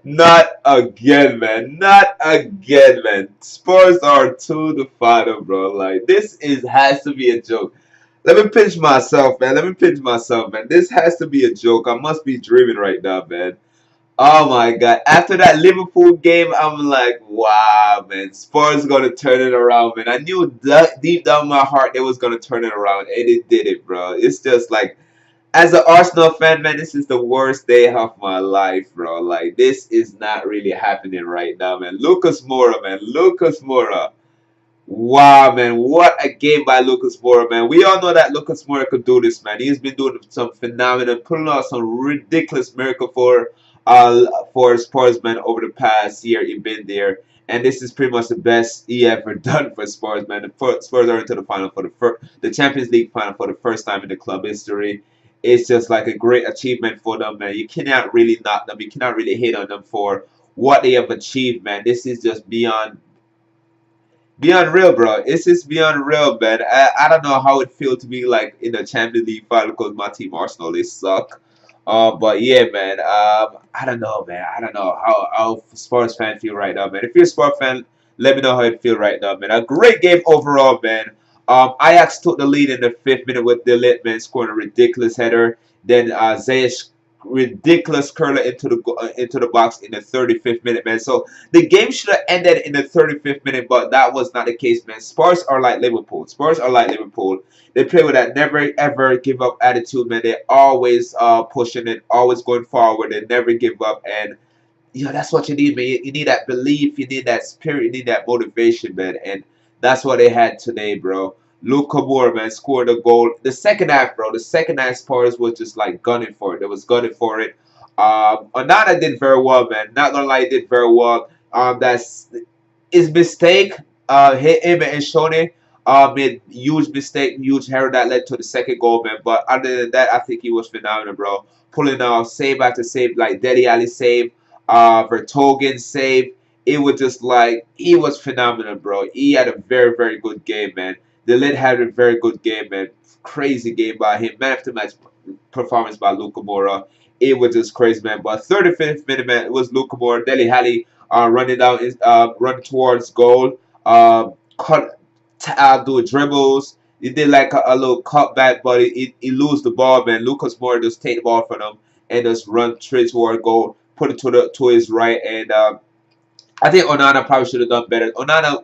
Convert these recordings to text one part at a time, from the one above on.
Not again, man. Not again, man. Spurs are to the final, bro. Like this is has to be a joke. Let me pinch myself, man. Let me pinch myself, man. This has to be a joke. I must be dreaming right now, man. Oh my god. After that Liverpool game, I'm like, wow, man. Spurs gonna turn it around, man. I knew that deep down in my heart they was gonna turn it around, and it did it, bro. It's just like as an Arsenal fan, man, this is the worst day of my life, bro. Like, this is not really happening right now, man. Lucas Moura, man. Lucas Moura. Wow, man. What a game by Lucas Moura, man. We all know that Lucas Moura could do this, man. He's been doing some phenomenal, pulling out some ridiculous miracle for Spurs, man, over the past year he's been there. And this is pretty much the best he ever done for Spurs, man. The Spurs are into the final for the Champions League final for the first time in the club history. It's just like a great achievement for them, man. You cannot really knock them. You cannot really hate on them for what they have achieved, man. This is just beyond real, bro. It's just beyond real, man. I don't know how it feels to be like in the Champions League final because my team Arsenal they suck. But yeah, man. I don't know, man. I don't know how Spurs fan feel right now, man. If you're a Spurs fan, let me know how it feel right now, man. A great game overall, man. Ajax took the lead in the 5th minute with the lit man scoring a ridiculous header. Then Ziyech ridiculous curler into the box in the 35th minute, man. So the game should have ended in the 35th minute, but that was not the case, man. Spurs are like Liverpool. Spurs are like Liverpool. They play with that never ever give up attitude, man. They always pushing it, always going forward. They never give up, and that's what you need, man. You need that belief, you need that spirit, you need that motivation, man. And that's what they had today, bro. Luka Moura, man, scored a goal. The second half, bro. The second half, Spurs was just like gunning for it. They was gunning for it. Onana did very well, man. Not gonna lie, he did very well. That's his mistake. Him and Shone made huge mistake, huge error that led to the second goal, man. But other than that, I think he was phenomenal, bro. Pulling off save after save, like Dele Alli save, Vertonghen save. It was just like he was phenomenal, bro. He had a very, very good game, man. The lid had a very good game, man. Crazy game by him. Man of the match performance by Luka Moura. It was just crazy, man. But 35th minute, man, it was Luka Moura, Dele Alli running down, running towards goal. Cut, do dribbles. He did like a little cutback, but he lose the ball, man. Lucas Moura just take the ball from him and just run straight toward goal, put it to his right, and I think Onana probably should have done better. Onana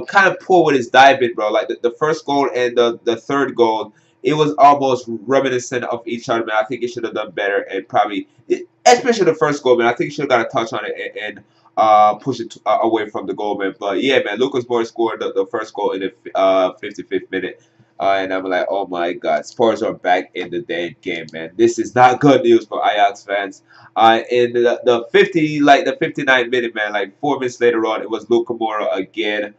kind of poor with his diving, bro. Like the first goal and the third goal, it was almost reminiscent of each other, man. I think he should have done better and probably, especially the first goal, man. I think he should have got a touch on it and push it away from the goal, man. But yeah, man, Lucas Moura scored the first goal in the 55th minute. And I'm like, oh my God, Spurs are back in the damn game, man. This is not good news for Ajax fans. In the 59th minute, man, like 4 minutes later on, it was Luka Moura again,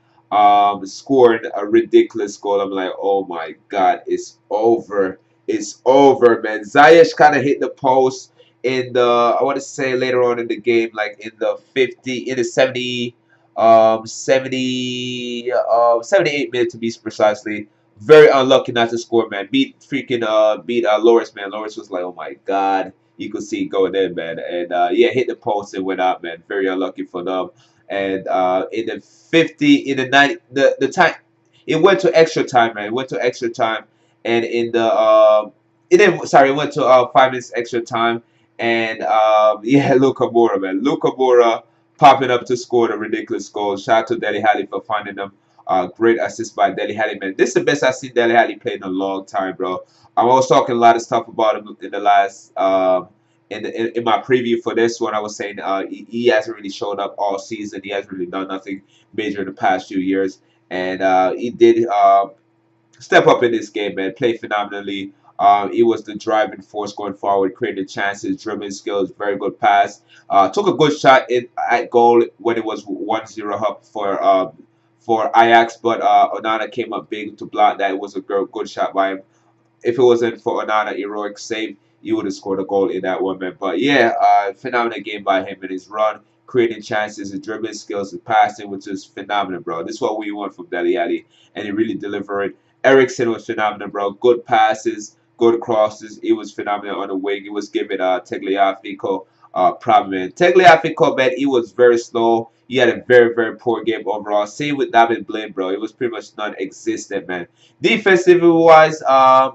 scoring a ridiculous goal. I'm like, oh my God, it's over. It's over, man. Ziyech kind of hit the post in the, I want to say later on in the game, like in the 78 minutes to be precisely. Very unlucky not to score, man. Beat Loris, man. Loris was like, oh my God. You could see it going in, man. And yeah, hit the post and went out, man. Very unlucky for them. And in the 90, the time, it went to extra time, man. It went to extra time. And in the, it went to 5 minutes extra time. And yeah, Luka Moura, man. Luka Moura popping up to score the ridiculous goal. Shout out to Dele Alli for finding them. Great assist by Dele Alli, man. This is the best I've seen Dele Alli play in a long time, bro. I was talking a lot of stuff about him in the last in my preview for this one. I was saying he hasn't really showed up all season. He hasn't really done nothing major in the past few years, and he did step up in this game, man. Played phenomenally. He was the driving force going forward, creating chances, dribbling skills, very good pass. Took a good shot at goal when it was 1-0 up for Ajax, but Onana came up big to block that. It was a good shot by him. If it wasn't for Onana heroic save, he would have scored a goal in that one, man. But yeah, phenomenal game by him in his run, creating chances, his dribbling skills, his passing, which is phenomenal, bro. This is what we want from Dele Alli, and he really delivered. Ericsson was phenomenal, bro. Good passes, good crosses. He was phenomenal on the wing. He was giving Tagliafico problem. Man. Tagliafico, man, he was very slow. He had a very, very poor game overall. Same with David Blaine, bro. It was pretty much non-existent, man. Defensively wise,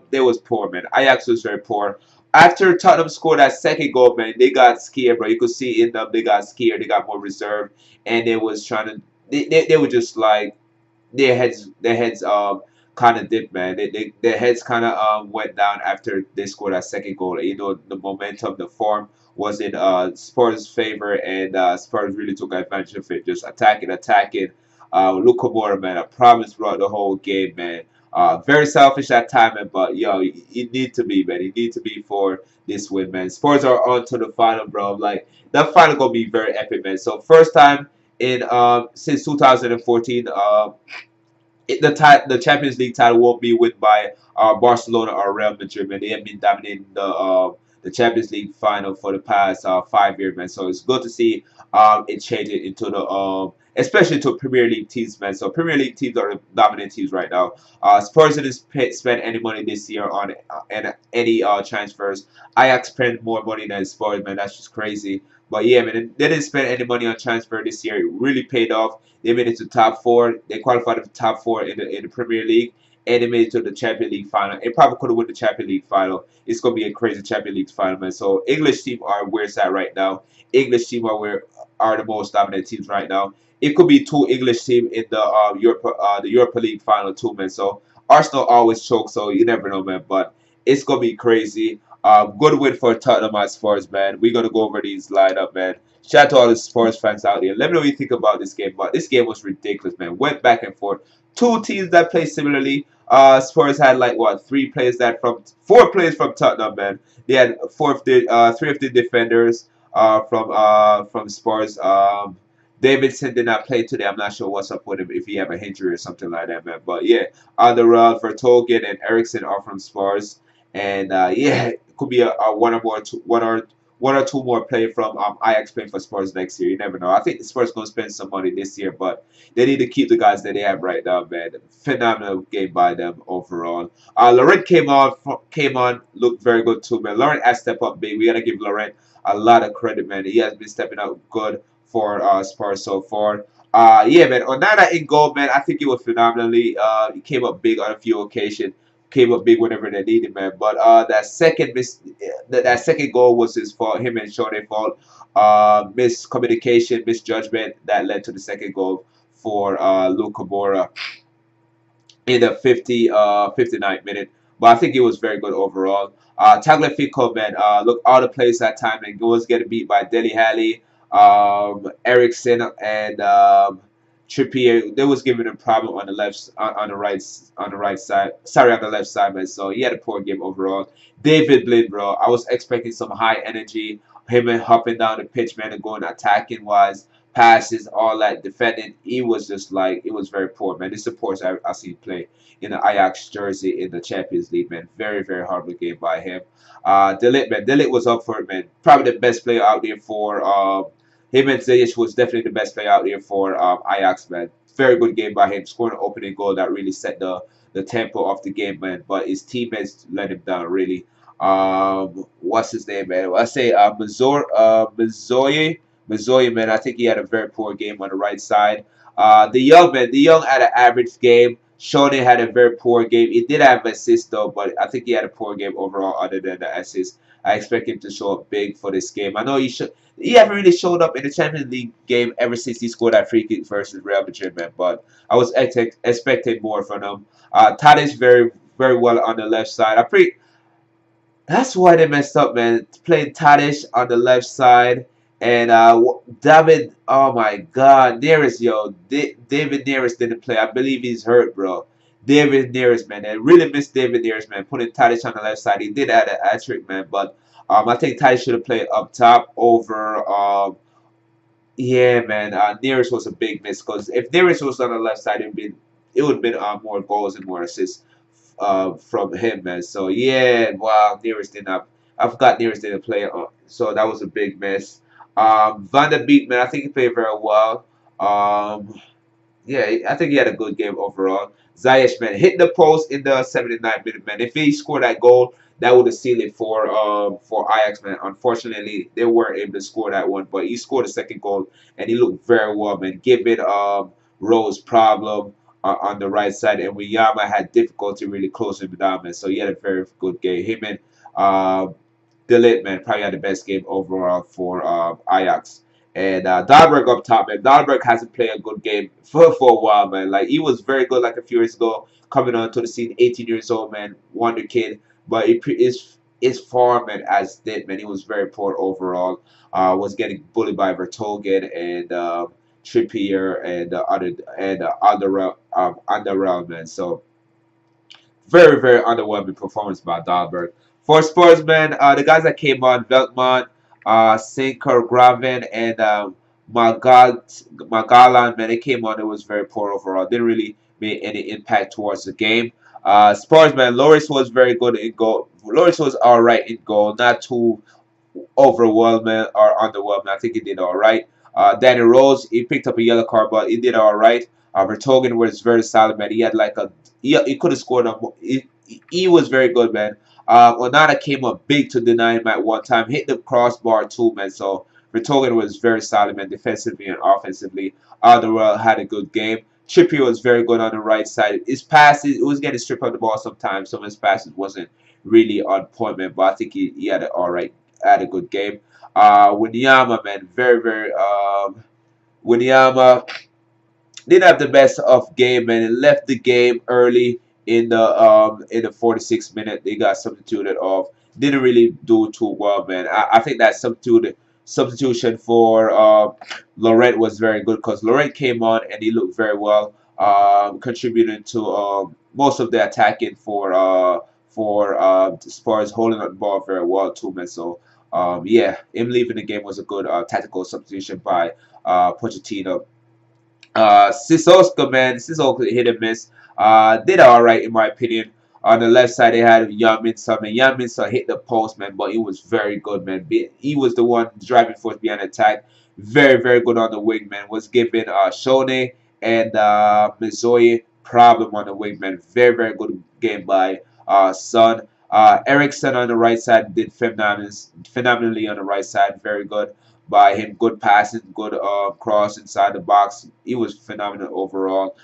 they was poor, man. Ajax was very poor. After Tottenham scored that second goal, man, they got scared, bro. You could see in them they got scared. They got more reserved, and they was trying to. They were just like their heads kind of dipped, man. Their heads kind of went down after they scored that second goal. You know, the momentum, the form was in Spurs' favor, and Spurs really took advantage of it, just attacking. Luka Moura, man, I promise throughout the whole game, man. Very selfish at time, man, but yo, you need to be, man. You need to be for this win, man. Spurs are on to the final, bro. Like that final gonna be very epic, man. So first time in since 2014, the Champions League title won't be won by Barcelona or Real Madrid, man. They have been dominating the Champions League final for the past 5 years, man. So it's good to see it changing into the especially to Premier League teams, man. So Premier League teams are the dominant teams right now. Spurs didn't spend any money this year on any transfers. Ajax spent more money than Spurs, man. That's just crazy. But yeah, man, they didn't spend any money on transfer this year. It really paid off. They made it to top four. They qualified to top four in the Premier League, and they made it to the Champions League final. It probably could have won the Champions League final. It's gonna be a crazy Champions League final, man. So English team are where it's at right now. English team are the most dominant teams right now. It could be two English team in the Europa League final too, man. So Arsenal always choke, so you never know, man. But it's gonna be crazy. Good win for Tottenham as Spurs, man. We're gonna go over these lineup, man. Shout out to all the Spurs fans out there. Let me know what you think about this game. But this game was ridiculous, man. Went back and forth. Two teams that play similarly. Spurs had like what four players from Tottenham, man. They had three of the defenders from Spurs. Davidson did not play today. I'm not sure what's up with him if he have an injury or something like that, man. But yeah, Alderweireld, Vertonghen, and Ericsson are from Spurs. And yeah, it could be a one or two more play from Ajax playing for Spurs next year. You never know. I think the Spurs gonna spend some money this year, but they need to keep the guys that they have right now, man. Phenomenal game by them overall. Laurent came on, looked very good too, man. Laurent has stepped up big. We gotta give Laurent a lot of credit, man. He has been stepping up good for Spurs so far. Yeah, man. Onana in goal, man. I think he was phenomenally. He came up big on a few occasions, came up big whenever they needed, man. But that second goal was his fault, him and Shone fault. Miscommunication, misjudgment that led to the second goal for Luka Moura in the 59th minute. But I think it was very good overall. Tagliafico, man, look, all the plays that time and was getting beat by Dele Alli, Ericsson, and Trippier. They was giving him problem on the right side. Sorry, on the left side, man. So he had a poor game overall. David Blind, bro. I was expecting some high energy, him and hopping down the pitch, man, and going attacking wise, passes, all that defending. He was just like it was very poor, man. This supports I see play in the Ajax jersey in the Champions League, man. Very, very horrible game by him. De Ligt, man. De Ligt was up for it, man. Probably the best player out there for him and Ziyech was definitely the best player out there for Ajax, man. Very good game by him, scoring an opening goal that really set the tempo of the game, man. But his teammates let him down, really. What's his name, man? I say Mazoye, man. I think he had a very poor game on the right side. The young had an average game. Shone had a very poor game. He did have an assist though, but I think he had a poor game overall other than the assist. I expect him to show up big for this game. I know he haven't really showed up in the Champions League game ever since he scored that free kick versus Real Madrid, man. But I was expecting more from him. Tadic very, very well on the left side. That's why they messed up, man. Playing Tadic on the left side. And David, oh my God, Neres, yo. David Neres didn't play. I believe he's hurt, bro. David Neres, man. I really miss David Neres, man. Putting Tadic on the left side. He did add a hat trick, man. But I think Tadic should have played up top over yeah, man. Neres was a big miss because if Neres was on the left side, it would have been more goals and more assists from him, man. So yeah, wow, Neres did not. I forgot Neres didn't play, so that was a big miss. Van der Beek, man, I think he played very well. Yeah, I think he had a good game overall. Ziyech, man, hit the post in the 79th minute, man. If he scored that goal, that would have sealed it for Ajax, man. Unfortunately, they weren't able to score that one, but he scored a second goal and he looked very well, man. Giving Rose problem on the right side, and Wiyama had difficulty really closing him down, man. So he had a very good game. Him and Delit, man, probably had the best game overall for Ajax. And Dahlberg up top, man. Dahlberg hasn't played a good game for a while, man. Like, he was very good like a few years ago, coming onto the scene, 18 years old, man, wonder kid. But his form, man, as did, man, he was very poor overall. Was getting bullied by Vertonghen and Trippier and Underworld, man. So very, very underwhelming performance by Dahlberg. For Spurs, man, the guys that came on, Veltman, Sinker, Graven, and Magalan, man, they came on. It was very poor overall. Didn't really make any impact towards the game. Spurs, man, Loris was very good in goal. Loris was all right in goal, not too overwhelming or underwhelming. I think he did all right. Danny Rose, he picked up a yellow card, but he did all right. Vertonghen was very solid, man. He had like he could have scored a. He was very good, man. Onana came up big to deny him at one time, hit the crossbar too, man. So Vertonghen was very solid, man, defensively and offensively. Alderweireld had a good game. Trippier was very good on the right side. His passes, it was getting stripped of the ball sometimes. Some of his passes wasn't really on point, man. But I think he had had a good game. Wanyama, man, very, very Wanyama didn't have the best of game, man. And left the game early in the 46th minute. They got substituted off. Didn't really do too well, man. I think that substitution for Laurent was very good because Laurent came on and he looked very well, contributing to most of the attacking for Spurs, holding on the ball very well too, man. So yeah, him leaving the game was a good tactical substitution by Pochettino. Sissoko, man, Sissoko hit and miss. Did all right in my opinion. On the left side, they had Yaminsa, man. Yaminsa hit the post, man, but he was very good, man. He was the one driving force behind attack. Very, very good on the wing, man. Was giving Shone and Mizoye problem on the wing, man. Very, very good game by Son. Ericsson on the right side did phenomenally on the right side. Very good by him. Good passing, good cross inside the box. He was phenomenal overall.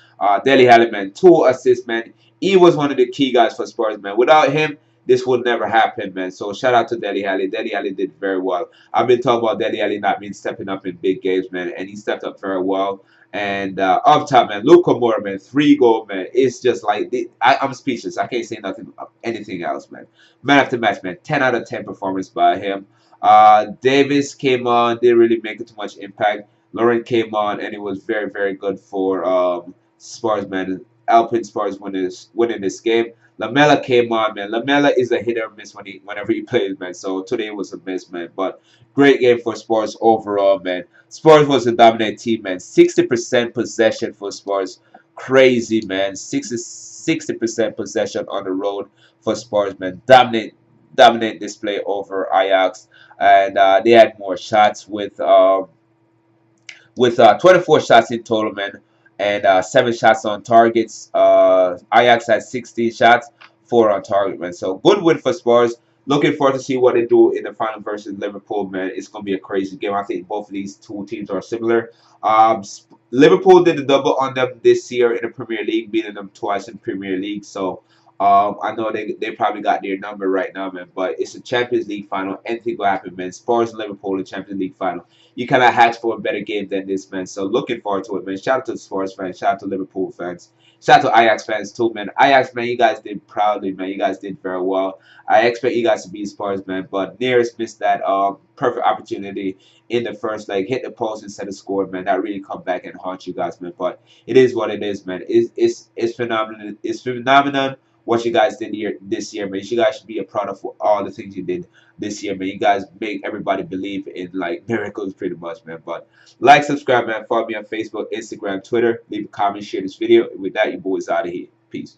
Dele Alli, man, 2 assists, man. He was one of the key guys for Spurs, man. Without him, this would never happen, man. So shout out to Dele Alli. Dele Alli did very well. I've been talking about Dele Alli not being stepping up in big games, man, and he stepped up very well. And up top, man, Luka Moura, man, 3 goal, man. It's just like I'm speechless. I can't say anything else, man. Man after match, man. 10 out of 10 performance by him. Davis came on, didn't really make too much impact. Laurent came on, and it was very, very good for Spurs, man. Alpine Spurs winning this game. Lamela came on, man. Lamela is a hit or miss whenever he plays, man. So today was a miss, man. But great game for Spurs overall, man. Spurs was a dominant team, man. 60% possession for Spurs. Crazy, man. 60% possession on the road for Spurs, man. Dominant display over Ajax, and they had more shots with 24 shots in total, man, and 7 shots on targets. Ajax had 16 shots, 4 on target, man. So good win for Spurs. Looking forward to see what they do in the final versus Liverpool, man. It's gonna be a crazy game. I think both of these two teams are similar. Liverpool did a double on them this year in the Premier League, beating them twice in Premier League. So I know they probably got their number right now, man. But it's a Champions League final. Anything will happen, man. Spurs and Liverpool in Champions League final. You cannot hatch for a better game than this, man. So looking forward to it, man. Shout out to the Spurs fans. Shout out to Liverpool fans. Shout out to Ajax fans too, man. Ajax, man, you guys did proudly, man. You guys did very well. I expect you guys to beat Spurs, man. But Neres missed that perfect opportunity in the first leg. Hit the post instead of scored, man. That really come back and haunt you guys, man. But it is what it is, man. It's phenomenal. It's phenomenal what you guys did this year, man. You guys should be proud of all the things you did this year, man. You guys make everybody believe in like miracles pretty much, man. But like, subscribe, man. Follow me on Facebook, Instagram, Twitter. Leave a comment, share this video. With that, your boys out of here. Peace.